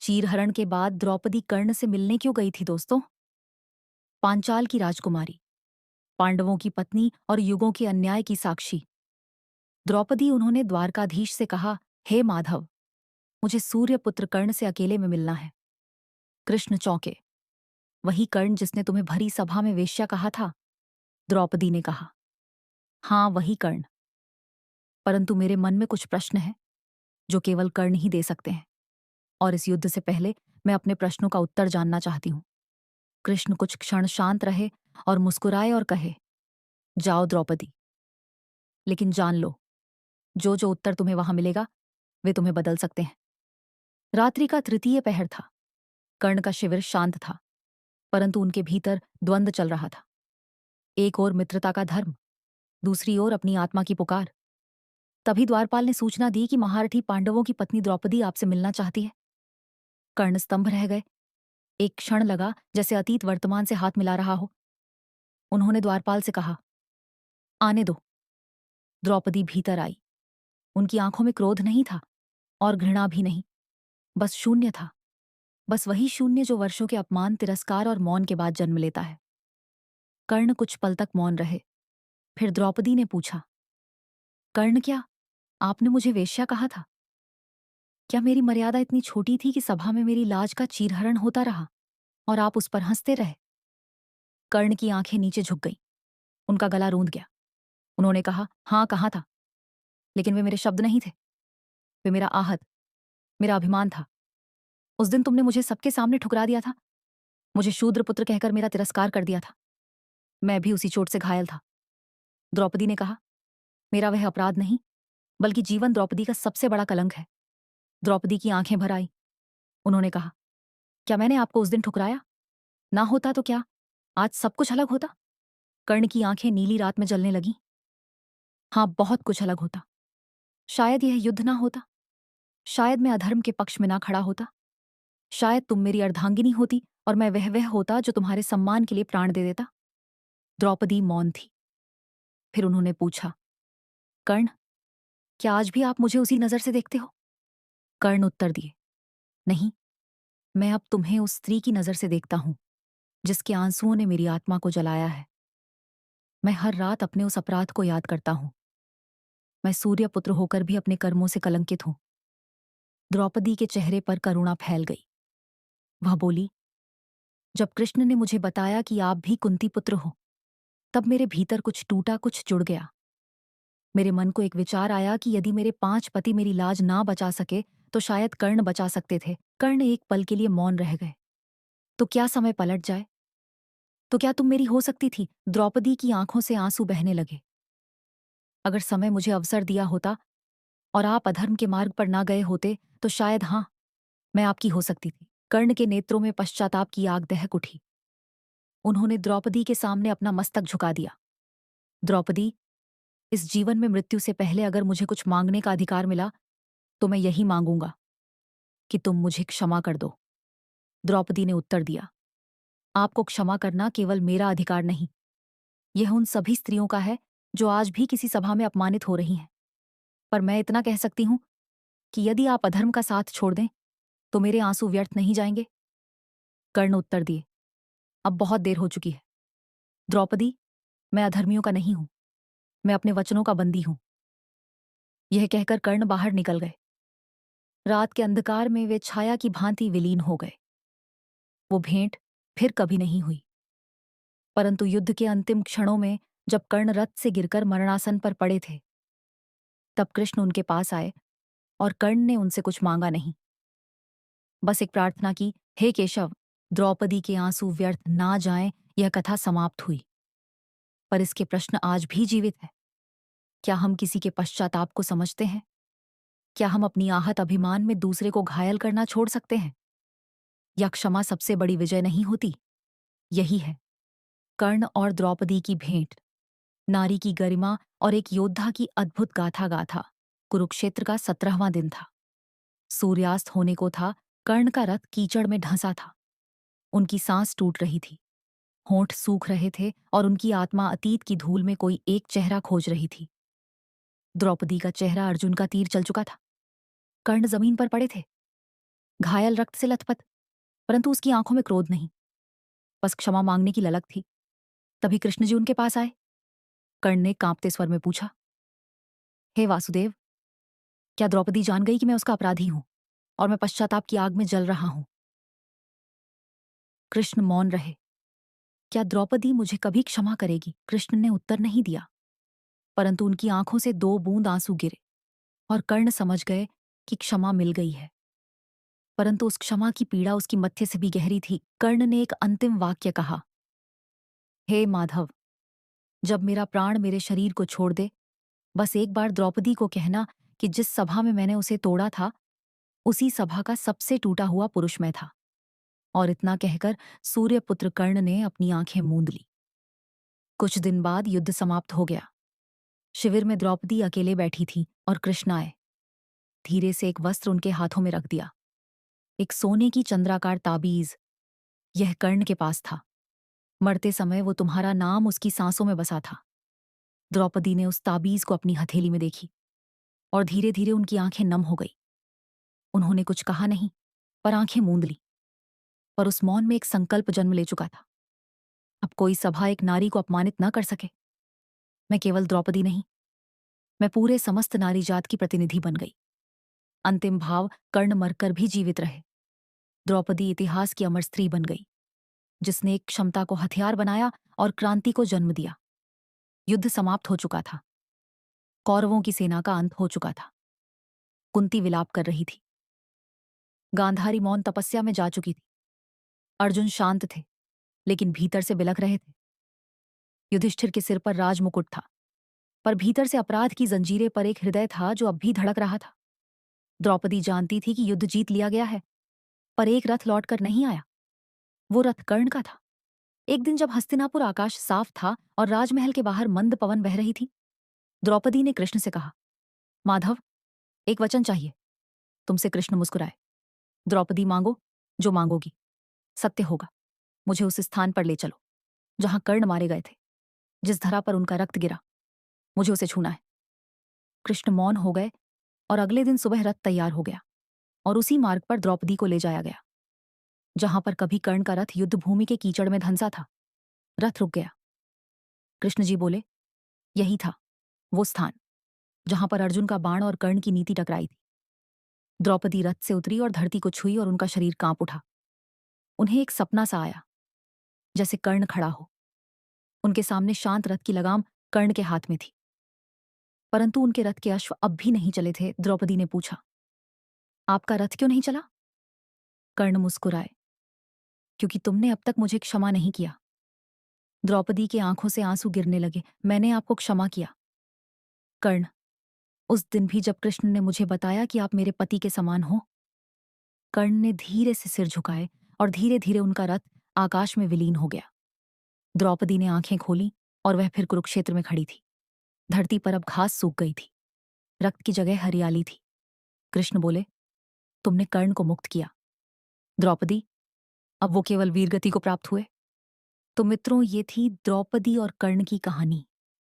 चीरहरण के बाद द्रौपदी कर्ण से मिलने क्यों गई थी दोस्तों? पांचाल की राजकुमारी, पांडवों की पत्नी और युगों के अन्याय की साक्षी द्रौपदी। उन्होंने द्वारकाधीश से कहा, हे माधव, मुझे सूर्यपुत्र कर्ण से अकेले में मिलना है। कृष्ण चौंके। वही कर्ण जिसने तुम्हें भरी सभा में वेश्या कहा था? द्रौपदी ने कहा, हाँ वही कर्ण। परंतु मेरे मन में कुछ प्रश्न हैं जो केवल कर्ण ही दे सकते हैं, और इस युद्ध से पहले मैं अपने प्रश्नों का उत्तर जानना चाहती हूं। कृष्ण कुछ क्षण शांत रहे और मुस्कुराए और कहे, जाओ द्रौपदी, लेकिन जान लो, जो जो उत्तर तुम्हें वहां मिलेगा वे तुम्हें बदल सकते हैं। रात्रि का तृतीय पहर था। कर्ण का शिविर शांत था, परंतु उनके भीतर द्वंद्व चल रहा था। एक ओर मित्रता का धर्म, दूसरी ओर अपनी आत्मा की पुकार। तभी द्वारपाल ने सूचना दी कि महारथी पांडवों की पत्नी द्रौपदी आपसे मिलना चाहती है। कर्ण स्तंभ रह गए। एक क्षण लगा जैसे अतीत वर्तमान से हाथ मिला रहा हो। उन्होंने द्वारपाल से कहा, आने दो। द्रौपदी भीतर आई। उनकी आंखों में क्रोध नहीं था और घृणा भी नहीं, बस शून्य था। बस वही शून्य जो वर्षों के अपमान, तिरस्कार और मौन के बाद जन्म लेता है। कर्ण कुछ पल तक मौन रहे। फिर द्रौपदी ने पूछा, कर्ण, क्या आपने मुझे वेश्या कहा था? क्या मेरी मर्यादा इतनी छोटी थी कि सभा में मेरी लाज का चीरहरण होता रहा और आप उस पर हंसते रहे? कर्ण की आंखें नीचे झुक गईं। उनका गला रूंध गया। उन्होंने कहा, हाँ कहा था, लेकिन वे मेरे शब्द नहीं थे। वे मेरा आहत, मेरा अभिमान था। उस दिन तुमने मुझे सबके सामने ठुकरा दिया था। मुझे शूद्र पुत्र कहकर मेरा तिरस्कार कर दिया था। मैं भी उसी चोट से घायल था। द्रौपदी ने कहा, मेरा वह अपराध नहीं, बल्कि जीवन द्रौपदी का सबसे बड़ा कलंक है। द्रौपदी की आंखें भर आई। उन्होंने कहा, क्या मैंने आपको उस दिन ठुकराया? ना होता तो क्या आज सब कुछ अलग होता? कर्ण की आंखें नीली रात में जलने लगीं। हाँ, बहुत कुछ अलग होता। शायद यह युद्ध ना होता। शायद मैं अधर्म के पक्ष में ना खड़ा होता। शायद तुम मेरी अर्धांगिनी होती और मैं वह होता जो तुम्हारे सम्मान के लिए प्राण दे देता। द्रौपदी मौन थी। फिर उन्होंने पूछा, कर्ण, क्या आज भी आप मुझे उसी नजर से देखते हो? कर्ण उत्तर दिए, नहीं, मैं अब तुम्हें उस स्त्री की नजर से देखता हूं जिसके आंसुओं ने मेरी आत्मा को जलाया है। मैं हर रात अपने उस अपराध को याद करता हूं। मैं सूर्य पुत्र होकर भी अपने कर्मों से कलंकित हूं। द्रौपदी के चेहरे पर करुणा फैल गई। वह बोली, जब कृष्ण ने मुझे बताया कि आप भी कुंती पुत्र हो, तब मेरे भीतर कुछ टूटा, कुछ जुड़ गया। मेरे मन को एक विचार आया कि यदि मेरे 5 पति मेरी लाज ना बचा सके तो शायद कर्ण बचा सकते थे। कर्ण एक पल के लिए मौन रह गए। तो क्या समय पलट जाए? तो क्या तुम मेरी हो सकती थी? द्रौपदी की आंखों से आंसू बहने लगे। अगर समय मुझे अवसर दिया होता और आप अधर्म के मार्ग पर ना गए होते तो शायद, हाँ, मैं आपकी हो सकती थी। कर्ण के नेत्रों में पश्चाताप की आग दहक उठी। उन्होंने द्रौपदी के सामने अपना मस्तक झुका दिया। द्रौपदी, इस जीवन में मृत्यु से पहले अगर मुझे कुछ मांगने का अधिकार मिला तो मैं यही मांगूंगा कि तुम मुझे क्षमा कर दो। द्रौपदी ने उत्तर दिया, आपको क्षमा करना केवल मेरा अधिकार नहीं, यह उन सभी स्त्रियों का है जो आज भी किसी सभा में अपमानित हो रही हैं। पर मैं इतना कह सकती हूं कि यदि आप अधर्म का साथ छोड़ दें तो मेरे आंसू व्यर्थ नहीं जाएंगे। कर्ण उत्तर दिए, अब बहुत देर हो चुकी है। द्रौपदी, मैं अधर्मियों का नहीं हूं, मैं अपने वचनों का बंदी हूं। यह कहकर कर्ण बाहर निकल गए। रात के अंधकार में वे छाया की भांति विलीन हो गए। वो भेंट फिर कभी नहीं हुई। परंतु युद्ध के अंतिम क्षणों में जब कर्ण रथ से गिरकर मरणासन पर पड़े थे, तब कृष्ण उनके पास आए और कर्ण ने उनसे कुछ मांगा नहीं, बस एक प्रार्थना की, हे केशव, द्रौपदी के आंसू व्यर्थ ना जाएं। यह कथा समाप्त हुई, पर इसके प्रश्न आज भी जीवित है। क्या हम किसी के पश्चाताप को समझते हैं? क्या हम अपनी आहत अभिमान में दूसरे को घायल करना छोड़ सकते हैं? या क्षमा सबसे बड़ी विजय नहीं होती? यही है कर्ण और द्रौपदी की भेंट, नारी की गरिमा और एक योद्धा की अद्भुत गाथा गाथा। कुरुक्षेत्र का 17वां दिन था। सूर्यास्त होने को था। कर्ण का रथ कीचड़ में ढंसा था। उनकी सांस टूट रही थी। होंठ सूख रहे थे और उनकी आत्मा अतीत की धूल में कोई एक चेहरा खोज रही थी। द्रौपदी का चेहरा अर्जुन का तीर चल चुका था। कर्ण जमीन पर पड़े थे। घायल रक्त से लथपथ, परंतु उसकी आंखों में क्रोध नहीं, बस क्षमा मांगने की ललक थी। तभी कृष्ण जी उनके पास आए। कर्ण ने कांपते स्वर में पूछा, हे वासुदेव, क्या द्रौपदी जान गई कि मैं उसका अपराधी हूं और मैं पश्चाताप की आग में जल रहा हूं? कृष्ण मौन रहे। क्या द्रौपदी मुझे कभी क्षमा करेगी? कृष्ण ने उत्तर नहीं दिया, परंतु उनकी आंखों से 2 बूंद आंसू गिरे और कर्ण समझ गए कि क्षमा मिल गई है। परंतु उस क्षमा की पीड़ा उसकी मत्थे से भी गहरी थी। कर्ण ने एक अंतिम वाक्य कहा, हे माधव, जब मेरा प्राण मेरे शरीर को छोड़ दे, बस एक बार द्रौपदी को कहना कि जिस सभा में मैंने उसे तोड़ा था, उसी सभा का सबसे टूटा हुआ पुरुष मैं था। और इतना कहकर सूर्यपुत्र कर्ण ने अपनी आंखें मूंद ली। कुछ दिन बाद युद्ध समाप्त हो गया। शिविर में द्रौपदी अकेले बैठी थी और कृष्ण आए। धीरे से एक वस्त्र उनके हाथों में रख दिया, एक सोने की चंद्राकार ताबीज। यह कर्ण के पास था। मरते समय वो तुम्हारा नाम उसकी सांसों में बसा था। द्रौपदी ने उस ताबीज को अपनी हथेली में देखी और धीरे धीरे उनकी आंखें नम हो गई। उन्होंने कुछ कहा नहीं, पर आंखें मूंद ली। पर उस मौन में एक संकल्प जन्म ले चुका था। अब कोई सभा एक नारी को अपमानित न कर सके। मैं केवल द्रौपदी नहीं, मैं पूरे समस्त नारी जात की प्रतिनिधि बन गई। अंतिम भाव, कर्ण मरकर भी जीवित रहे। द्रौपदी इतिहास की अमर स्त्री बन गई, जिसने एक क्षमता को हथियार बनाया और क्रांति को जन्म दिया। युद्ध समाप्त हो चुका था। कौरवों की सेना का अंत हो चुका था। कुंती विलाप कर रही थी। गांधारी मौन तपस्या में जा चुकी थी। अर्जुन शांत थे, लेकिन भीतर से बिलख रहे थे। युधिष्ठिर के सिर पर राजमुकुट था, पर भीतर से अपराध की जंजीरें पर एक हृदय था जो अब भी धड़क रहा था। द्रौपदी जानती थी कि युद्ध जीत लिया गया है, पर एक रथ लौटकर नहीं आया। वो रथ कर्ण का था। एक दिन जब हस्तिनापुर आकाश साफ था और राजमहल के बाहर मंद पवन बह रही थी, द्रौपदी ने कृष्ण से कहा, माधव, एक वचन चाहिए। तुमसे कृष्ण मुस्कुराए। द्रौपदी, मांगो जो मांगोगी, सत्य होगा। मुझे उस स्थान पर ले चलो जहां कर्ण मारे गए थे, जिस धरा पर उनका रक्त गिरा। मुझे उसे छूना है। कृष्ण मौन हो गए और अगले दिन सुबह रथ तैयार हो गया और उसी मार्ग पर द्रौपदी को ले जाया गया, जहां पर कभी कर्ण का रथ युद्ध भूमि के कीचड़ में धंसा था। रथ रुक गया। कृष्ण जी बोले, यही था वो स्थान जहां पर अर्जुन का बाण और कर्ण की नीति टकराई थी। द्रौपदी रथ से उतरी और धरती को छुई और उनका शरीर कांप उठा। उन्हें एक सपना सा आया, जैसे कर्ण खड़ा हो। उनके सामने शांत रथ की लगाम कर्ण के हाथ में थी, परंतु उनके रथ के अश्व अब भी नहीं चले थे। द्रौपदी ने पूछा, आपका रथ क्यों नहीं चला? कर्ण मुस्कुराए, क्योंकि तुमने अब तक मुझे क्षमा नहीं किया। द्रौपदी के आंखों से आंसू गिरने लगे। मैंने आपको क्षमा किया कर्ण, उस दिन भी जब कृष्ण ने मुझे बताया कि आप मेरे पति के समान हो। कर्ण ने धीरे से सिर झुकाए और धीरे धीरे उनका रथ आकाश में विलीन हो गया। द्रौपदी ने आंखें खोली और वह फिर कुरुक्षेत्र में खड़ी थी। धरती पर अब घास सूख गई थी, रक्त की जगह हरियाली थी। कृष्ण बोले, तुमने कर्ण को मुक्त किया। द्रौपदी, अब वो केवल वीरगति को प्राप्त हुए। तो मित्रों, ये थी द्रौपदी और कर्ण की कहानी।